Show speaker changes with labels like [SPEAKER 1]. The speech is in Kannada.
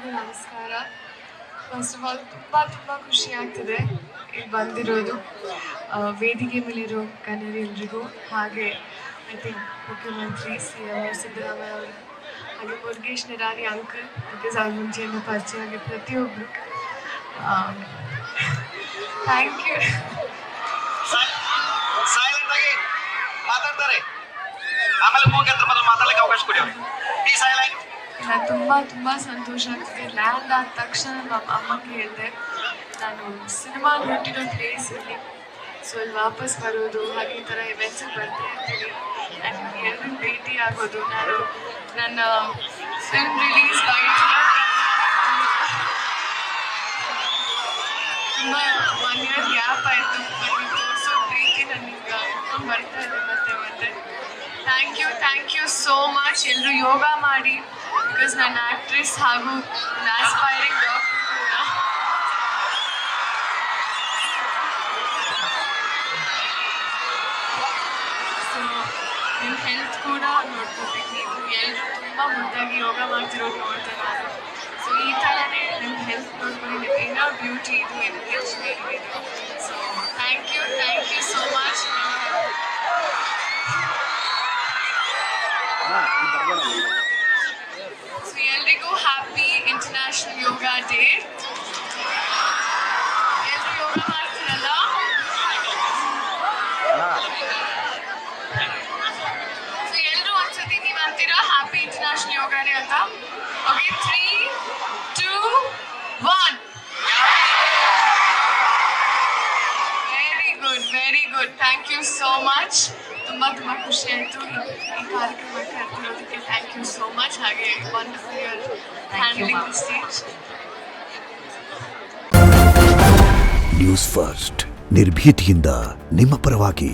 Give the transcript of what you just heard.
[SPEAKER 1] ಎಲ್ರಿಗೂ ನಮಸ್ಕಾರ. ಫಸ್ಟ್ ಆಫ್ ಆಲ್ ತುಂಬ ಖುಷಿ ಆಗ್ತಿದೆ ಇಲ್ಲಿ ಬಂದಿರೋದು, ವೇದಿಕೆ ಮೇಲಿರೋ ಕನ್ನಡಿಗರಿಗೂ, ಹಾಗೆ ಐ ಥಿಂಕ್ ಮುಖ್ಯಮಂತ್ರಿ CM ಸಿದ್ದರಾಮಯ್ಯ ಅವರು, ಹಾಗೆ ಮುರುಗೇಶ್ ನಿರಾರಿ ಅಂಕಲ್, ಬಿಕಾಸ್ ಅವ್ರ ಮುಂಚೆಯಿಂದ ಪರಿಚಯ ಆಗಿ ಪ್ರತಿಯೊಬ್ಬರು ಥ್ಯಾಂಕ್ ಯು.
[SPEAKER 2] ಸೈಲೆಂಟ್ ಆಗಿ ಮಾತಾಡ್ತಾರೆ, ಆಮೇಲೆ ಮೂಗಂತ್ರ ಮೊದಲು ಮಾತಾಡಲಿಕ್ಕೆ ಅವಕಾಶ ಕೊಡಿ ಅವ್ರಿಗೆ. B silent.
[SPEAKER 1] ತುಂಬ ಸಂತೋಷ ಆಗ್ತಿದೆ. ಲ್ಯಾಂಡ್ ಆದ ತಕ್ಷಣ ನಮ್ಮ ಅಮ್ಮಗೆ ಹೇಳಿದೆ, ನಾನು ಸಿನಿಮಾ ಹೊರಟಿರೋ ಪ್ಲೇಸಲ್ಲಿ ಸೊ ಅಲ್ಲಿ ವಾಪಸ್ ಬರೋದು, ಹಾಗೆ ಈ ಥರ ಇವೆಂಟ್ಸಿಗೆ ಬರ್ತಾ ಇರ್ತೀನಿ, ಆ್ಯಂಡ್ ಎಲ್ಲರೂ ಭೇಟಿ ಆಗೋದು. ನಾನು ನನ್ನ ಫಿಲ್ಮ್ ರಿಲೀಸ್ ತುಂಬ 1 year ಗ್ಯಾಪ್ ಆಯಿತು, ಬಟ್ ತೋರಿಸೋ ಪ್ರೀತಿ ನನಗೆ ಬರ್ತಾ ಇದೆ ಮತ್ತೆ. Thank you so much. ಎಲ್ಲರೂ ಯೋಗ ಮಾಡಿ, ಬಿಕಾಸ್ ನಾನು ಆ್ಯಕ್ಟ್ರೆಸ್ ಹಾಗೂ ಆಸ್ಪೈರಿಂಗ್ ಡಾಕ್ಟರ್ ಕೂಡ. ಸೊ ನಿಮ್ಮ ಹೆಲ್ತ್ ಕೂಡ ನೋಡ್ಕೋಬೇಕು. ನೀವು ಎಲ್ಲರೂ ತುಂಬ ಮುದ್ದಾಗಿ ಯೋಗ ಮಾಡ್ತಿರೋದು ನೋಡ್ತಾ ನಾನು. ಸೊ ಈ ಥರನೇ ನಿಮ್ಮ ಹೆಲ್ತ್ ನೋಡ್ಕೊಂಡು ನಿಮ್ಮ ಇನ್ನರ್ ಬ್ಯೂಟಿ ಇದು ಎನರ್ಜಿ ಇದು. So thank you so much. So ಎಲ್ರಿಗೂ ಹ್ಯಾಪಿ ಇಂಟರ್ನ್ಯಾಷನಲ್ ಯೋಗ ಡೇ. ಎಲ್ಲರೂ ಯೋಗ ಮಾಡ್ತೀರಲ್ಲ? ಸೊ ಎಲ್ಲರೂ ಒಂದ್ಸತಿ ನೀವು ಅಂತೀರಾ ಹ್ಯಾಪಿ ಇಂಟರ್ನ್ಯಾಷನಲ್ ಯೋಗ ಡೇ ಅಂತ? Okay, 3, 2, 1. Very good. Thank you so much. ತುಂಬ ಖುಷಿ ಆಯಿತು ಈ ಕಾರ್ಯಕ್ರಮಕ್ಕೆ ಕರ್ತಿರೋದಕ್ಕೆ. Thank you so much. ಹಾಗೆ wonderful you are handling the stage.
[SPEAKER 3] News first ನಿರ್ಭೀತಿಯಿಂದ ನಿಮ್ಮ ಪರವಾಗಿ.